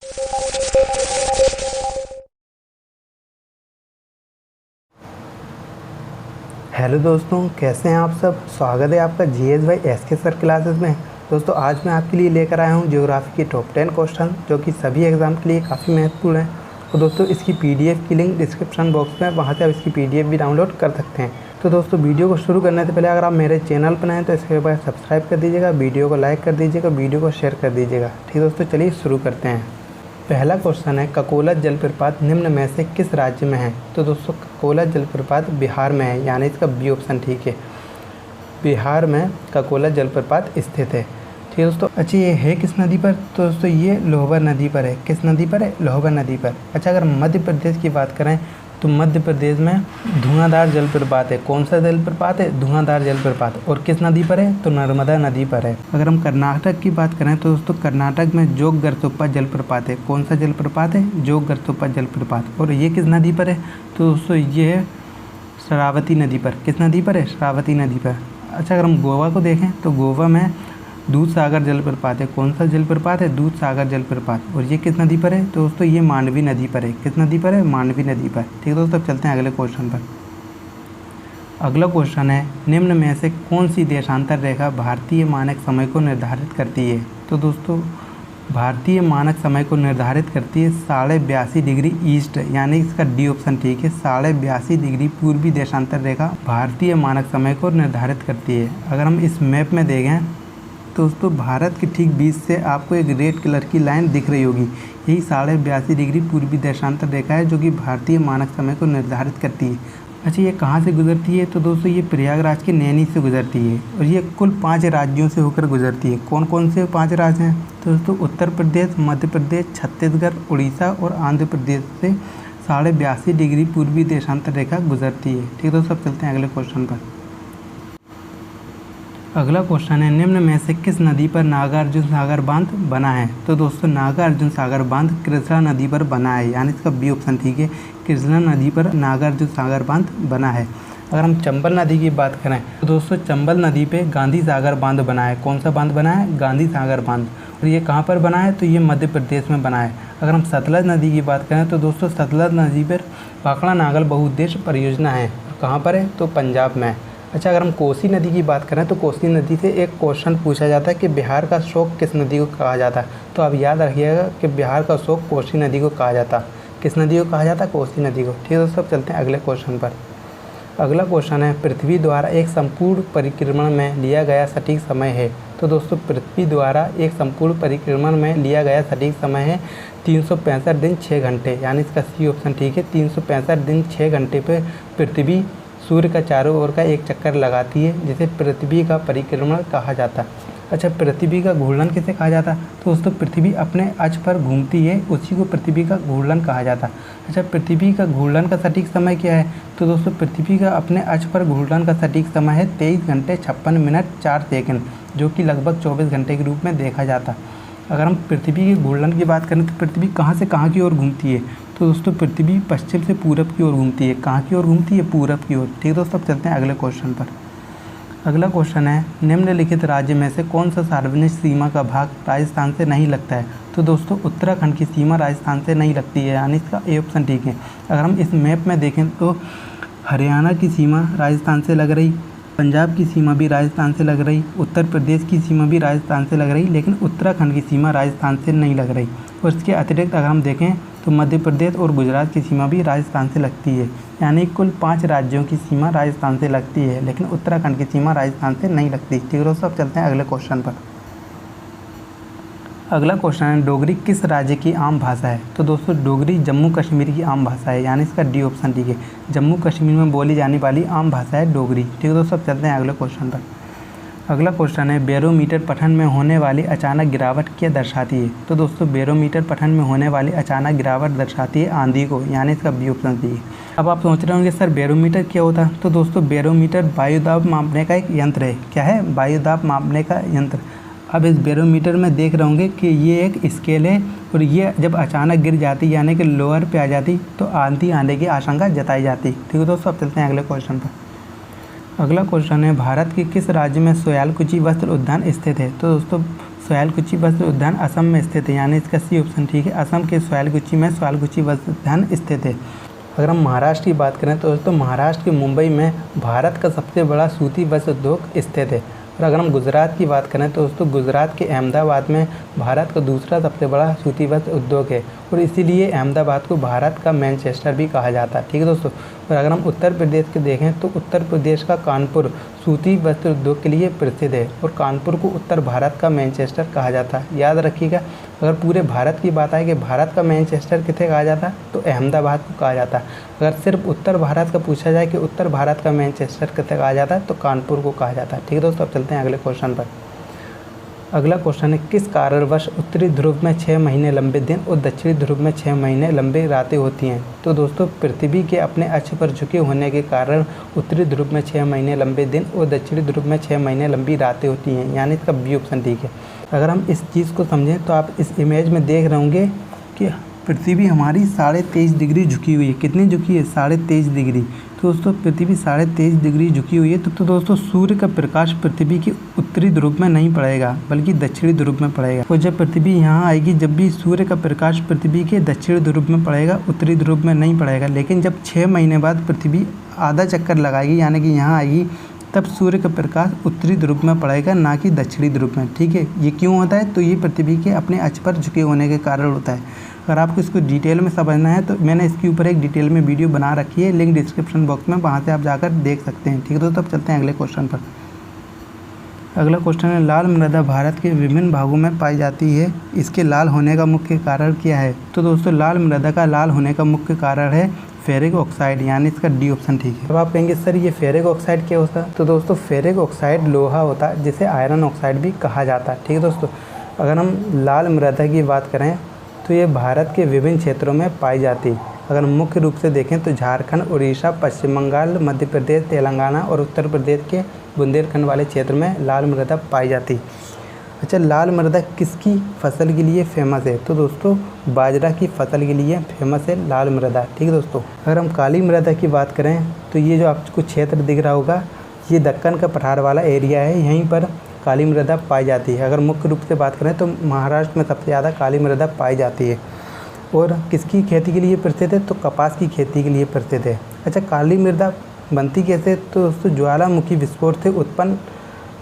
Hello दोस्तों, कैसे हैं आप सब। स्वागत है आपका GS by SK sir classes में। दोस्तों आज मैं आपके लिए लेकर आया हूं ज्योग्राफी के टॉप 10 क्वेश्चन जो कि सभी एग्ज़ाम के लिए काफ़ी महत्वपूर्ण है। तो दोस्तों इसकी पीडीएफ की लिंक डिस्क्रिप्शन बॉक्स में, वहां से आप इसकी पीडीएफ भी डाउनलोड कर सकते हैं। तो दोस्तों वीडियो को शुरू करने से पहले अगर आप मेरे चैनल पर हैं तो इसके बाद सब्सक्राइब कर दीजिएगा, वीडियो को लाइक कर दीजिएगा, वीडियो को शेयर कर दीजिएगा। ठीक दोस्तों, चलिए शुरू करते हैं। पहला क्वेश्चन है, ककोला जलप्रपात निम्न में से किस राज्य में है। तो दोस्तों ककोला जलप्रपात बिहार में है, यानी इसका बी ऑप्शन ठीक है। बिहार में ककोला जलप्रपात स्थित है। ठीक है दोस्तों। अच्छा ये है किस नदी पर। तो दोस्तों ये लोहबर नदी पर है। किस नदी पर है, लोहबर नदी पर। अच्छा अगर मध्य प्रदेश की बात करें तो मध्य प्रदेश में धुआंधार जलप्रपात है। कौन सा जलप्रपात है, धुआंधार जलप्रपात। और किस नदी पर है, तो नर्मदा नदी पर है। अगर हम कर्नाटक की बात करें तो दोस्तों कर्नाटक में जोगगरसोप्पा जलप्रपात है। कौन सा जलप्रपात है, जोगगरसोप्पा जलप्रपात। और ये किस नदी पर है, तो दोस्तों ये है शरावती नदी पर। किस नदी पर है, शरावती नदी पर। अच्छा अगर हम गोवा को देखें तो गोवा में दूधसागर जलप्रपात है। कौन सा जलप्रपात है, दूधसागर जलप्रपात। और ये किस नदी पर है, तो दोस्तों ये मांडवी नदी पर है। किस नदी पर है, मांडवी नदी पर। ठीक है दोस्तों, अब चलते हैं अगले क्वेश्चन पर। अगला क्वेश्चन है, निम्न में से कौन सी देशांतर रेखा भारतीय मानक समय को निर्धारित करती है। तो दोस्तों भारतीय मानक समय को निर्धारित करती है 82.5 डिग्री ईस्ट, यानी इसका डी ऑप्शन ठीक है। 82.5 डिग्री पूर्वी देशांतर रेखा भारतीय मानक समय को निर्धारित करती है। अगर हम इस मैप में देखें तो दोस्तों भारत के ठीक बीच से आपको एक रेड कलर की लाइन दिख रही होगी। यही 82.5 डिग्री पूर्वी देशांतर रेखा है जो कि भारतीय मानक समय को निर्धारित करती है। अच्छा ये कहाँ से गुजरती है, तो दोस्तों ये प्रयागराज के नैनी से गुजरती है। और ये कुल 5 राज्यों से होकर गुजरती है। कौन कौन से 5 राज्य हैं, तो दोस्तों उत्तर प्रदेश, मध्य प्रदेश, छत्तीसगढ़, उड़ीसा और आंध्र प्रदेश से 82.5 डिग्री पूर्वी देशांतर रेखा गुजरती है। ठीक है दोस्तों, अब चलते हैं अगले क्वेश्चन पर। अगला क्वेश्चन है, निम्न में से किस नदी पर नागार्जुन सागर बांध बना है। तो दोस्तों नागार्जुन सागर बांध कृष्णा नदी पर बना है, यानी इसका बी ऑप्शन ठीक है। कृष्णा नदी पर नागार्जुन सागर बांध बना है। अगर हम चंबल नदी की बात करें तो दोस्तों चंबल नदी पे गांधी सागर बांध बना है। कौन सा बांध बना है, गांधी सागर बांध। और ये कहाँ पर बना है, तो ये मध्य प्रदेश में बना है। अगर हम सतलज नदी की बात करें तो दोस्तों सतलज नदी पर भाखड़ा नागल बहुउद्देश्य परियोजना है। कहाँ पर है, तो पंजाब में है। अच्छा अगर हम कोसी नदी की बात करें तो कोसी नदी से एक क्वेश्चन पूछा जाता है कि बिहार का शोक किस नदी को कहा जाता है। तो आप याद रखिएगा कि बिहार का शोक कोसी नदी को कहा जाता है। किस नदी को कहा जाता है, कोसी नदी को। ठीक है दोस्तों, अब चलते हैं अगले क्वेश्चन पर। अगला क्वेश्चन है, पृथ्वी द्वारा एक संपूर्ण परिक्रमण में लिया गया सटीक समय है। तो दोस्तों पृथ्वी द्वारा एक संपूर्ण परिक्रमण में लिया गया सटीक समय है 365 दिन 6 घंटे, यानी इसका सी ऑप्शन ठीक है। 365 दिन 6 घंटे पर पृथ्वी सूर्य का चारों ओर का एक चक्कर लगाती है, जिसे पृथ्वी का परिक्रमण कहा जाता है। अच्छा पृथ्वी का घूर्णन किसे कहा जाता है, तो दोस्तों पृथ्वी अपने अक्ष पर घूमती है, उसी को पृथ्वी का घूर्णन कहा जाता है। अच्छा पृथ्वी का घूर्णन का सटीक समय क्या है, तो दोस्तों पृथ्वी का अपने अक्ष पर घूर्णन का सटीक समय है 23 घंटे 56 मिनट 4 सेकंड, जो कि लगभग 24 घंटे के रूप में देखा जाता है। अगर हम पृथ्वी के घूर्णन की बात करें तो पृथ्वी कहाँ से कहाँ की ओर घूमती है, तो दोस्तों पृथ्वी पश्चिम से पूरब की ओर घूमती है। कहाँ की ओर घूमती है, पूरब की ओर। ठीक है दोस्तों, अब चलते हैं अगले क्वेश्चन पर। अगला क्वेश्चन है, निम्नलिखित राज्य में से कौन सा सार्वजनिक सीमा का भाग राजस्थान से नहीं लगता है। तो दोस्तों उत्तराखंड की सीमा राजस्थान से नहीं लगती है, यानी इसका ए ऑप्शन ठीक है। अगर हम इस मैप में देखें तो हरियाणा की सीमा राजस्थान से लग रही, पंजाब की सीमा भी राजस्थान से लग रही, उत्तर प्रदेश की सीमा भी राजस्थान से लग रही, लेकिन उत्तराखंड की सीमा राजस्थान से नहीं लग रही। और इसके अतिरिक्त अगर हम देखें तो मध्य प्रदेश और गुजरात की सीमा भी राजस्थान से लगती है, यानी कुल 5 राज्यों की सीमा राजस्थान से लगती है, लेकिन उत्तराखंड की सीमा राजस्थान से नहीं लगती। ठीक है दोस्तों, अब चलते हैं अगले क्वेश्चन पर। अगला क्वेश्चन है, डोगरी किस राज्य की आम भाषा है। तो दोस्तों डोगरी जम्मू कश्मीर की आम भाषा है, यानी इसका डी ऑप्शन ठीक है। जम्मू कश्मीर में बोली जाने वाली आम भाषा है डोगरी। ठीक है दोस्तों, अब चलते हैं अगले क्वेश्चन पर। अगला क्वेश्चन है, बैरोमीटर पठन में होने वाली अचानक गिरावट क्या दर्शाती है। तो दोस्तों बैरोमीटर पठन में होने वाली अचानक गिरावट दर्शाती है आंधी को, यानी इसका बी ऑप्शन दी है। अब आप सोच रहे होंगे सर बैरोमीटर क्या होता है। तो दोस्तों बैरोमीटर वायुदाब मापने का एक यंत्र है। क्या है, वायुदाब मापने का यंत्र। अब इस बैरोमीटर में देख रहे होंगे कि ये एक स्केल है, और ये जब अचानक गिर जाती यानी कि लोअर पे आ जाती तो आंधी आने की आशंका जताई जाती। ठीक है दोस्तों, अब चलते हैं अगले क्वेश्चन पर। अगला क्वेश्चन है, भारत के किस राज्य में सोयालकुची वस्त्र उद्यान स्थित है। तो दोस्तों सोयालकुची वस्त्र उद्यान असम में स्थित है, यानी इसका सी ऑप्शन ठीक है। असम के सोयालकुची में सोयालकुची वस्त्र उद्यान स्थित है। अगर हम महाराष्ट्र की बात करें तो दोस्तों महाराष्ट्र के मुंबई में भारत का सबसे बड़ा सूती वस्त्र उद्योग स्थित है। और अगर हम गुजरात की बात करें तो दोस्तों गुजरात के अहमदाबाद में भारत का दूसरा सबसे बड़ा सूती वस्त्र उद्योग है और इसीलिए अहमदाबाद को भारत का मैनचेस्टर भी कहा जाता है, ठीक है दोस्तों। और अगर हम उत्तर प्रदेश के देखें तो उत्तर प्रदेश का कानपुर सूती वस्त्र उद्योग के लिए प्रसिद्ध है और कानपुर को उत्तर भारत का मैनचेस्टर कहा जाता है। याद रखिएगा, अगर पूरे भारत की बात आए कि भारत का मैनचेस्टर किसे कहा जाता है तो अहमदाबाद को कहा जाता है। अगर सिर्फ उत्तर भारत का पूछा जाए कि उत्तर भारत का मैनचेस्टर किसे कहा जाता है तो कानपुर को कहा जाता है, ठीक है दोस्तों। अब चलते हैं अगले क्वेश्चन पर। अगला क्वेश्चन है, किस कारणवश उत्तरी ध्रुव में 6 महीने लंबे दिन और दक्षिणी ध्रुव में 6 महीने लंबी रातें होती हैं? तो दोस्तों पृथ्वी के अपने अक्ष पर झुके होने के कारण उत्तरी ध्रुव में 6 महीने लंबे दिन और दक्षिणी ध्रुव में 6 महीने लंबी रातें होती हैं, यानी इसका बी ऑप्शन ठीक है। अगर हम इस चीज़ को समझें तो आप इस इमेज में देख रहे होंगे कि पृथ्वी हमारी 23.5 डिग्री झुकी हुई है। कितनी झुकी है? 23.5 डिग्री। तो दोस्तों पृथ्वी 23.5 डिग्री झुकी हुई है तो दोस्तों सूर्य का प्रकाश पृथ्वी के उत्तरी ध्रुव में नहीं पड़ेगा बल्कि दक्षिणी ध्रुव में पड़ेगा। और जब पृथ्वी यहाँ आएगी, जब भी सूर्य का प्रकाश पृथ्वी के दक्षिणी ध्रुव में पड़ेगा, उत्तरी ध्रुव में नहीं पड़ेगा। लेकिन जब 6 महीने बाद पृथ्वी आधा चक्कर लगाएगी यानी कि यहाँ आएगी, तब सूर्य का प्रकाश उत्तरी ध्रुव में पड़ेगा, ना कि दक्षिणी ध्रुव में, ठीक है। ये क्यों होता है? तो ये पृथ्वी के अपने अक्ष पर झुके होने के कारण होता है। अगर आपको इसको डिटेल में समझना है तो मैंने इसके ऊपर एक डिटेल में वीडियो बना रखी है, लिंक डिस्क्रिप्शन बॉक्स में, वहाँ से आप जाकर देख सकते हैं, ठीक है दोस्तों। अब चलते हैं अगले क्वेश्चन पर। अगला क्वेश्चन है, लाल मृदा भारत के विभिन्न भागों में पाई जाती है, इसके लाल होने का मुख्य कारण क्या है? तो दोस्तों लाल मृदा का लाल होने का मुख्य कारण है फेरिक ऑक्साइड, यानी इसका डी ऑप्शन ठीक है। अब आप कहेंगे सर ये फेरिक ऑक्साइड क्या होता है? तो दोस्तों फेरिक ऑक्साइड लोहा होता है जिसे आयरन ऑक्साइड भी कहा जाता है, ठीक है दोस्तों। अगर हम लाल मृदा की बात करें तो ये भारत के विभिन्न क्षेत्रों में पाई जाती है। अगर मुख्य रूप से देखें तो झारखंड, उड़ीसा, पश्चिम बंगाल, मध्य प्रदेश, तेलंगाना और उत्तर प्रदेश के बुंदेलखंड वाले क्षेत्र में लाल मृदा पाई जाती है। अच्छा, लाल मृदा किसकी फसल के लिए फेमस है? तो दोस्तों बाजरा की फसल के लिए फेमस है लाल मृदा, ठीक है दोस्तों। अगर हम काली मृदा की बात करें तो ये जो आपको क्षेत्र दिख रहा होगा, ये दक्कन का पठार वाला एरिया है, यहीं पर काली मृदा पाई जाती है। अगर मुख्य रूप से बात करें तो महाराष्ट्र में सबसे ज़्यादा काली मृदा पाई जाती है। और किसकी खेती के लिए प्रसिद्ध है? तो कपास की खेती के लिए प्रसिद्ध है। अच्छा, काली मृदा बनती कैसे? तो दोस्तों ज्वालामुखी विस्फोट से उत्पन्न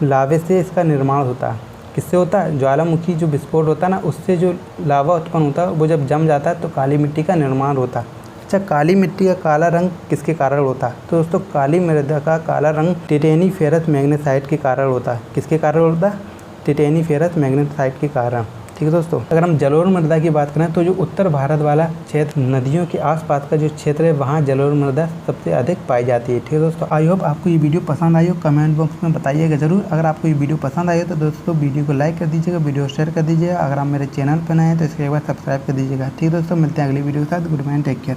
लावे से इसका निर्माण होता है। किससे होता है? ज्वालामुखी जो विस्फोट होता है ना, उससे जो लावा उत्पन्न होता है वो जब जम जाता है तो काली मिट्टी का निर्माण होता है। अच्छा, काली मिट्टी का काला रंग किसके कारण होता है? तो दोस्तों काली मृदा का काला रंग टिटेनी फेरस मैग्नेसाइट के कारण होता है। किसके कारण होता है? टिटेनी फेरस मैग्नेसाइट के कारण, ठीक है दोस्तों। अगर हम जलोढ़ मृदा की बात करें तो जो उत्तर भारत वाला क्षेत्र, नदियों के आसपास का जो क्षेत्र है, वहाँ जलोढ़ मृदा सबसे अधिक पाई जाती है, ठीक है दोस्तों। आई होप आपको ये वीडियो पसंद आई हो, कमेंट बॉक्स में बताइएगा ज़रूर। अगर आपको ये वीडियो पसंद आई हो तो दोस्तों वीडियो को लाइक कर दीजिएगा, वीडियो शेयर कर दीजिएगा। अगर आप मेरे चैनल पर नए हैं तो इसके एक बार सब्सक्राइब कर दीजिएगा, ठीक है दोस्तों। मिलते हैं अगली वीडियो के साथ। Goodbye, take care.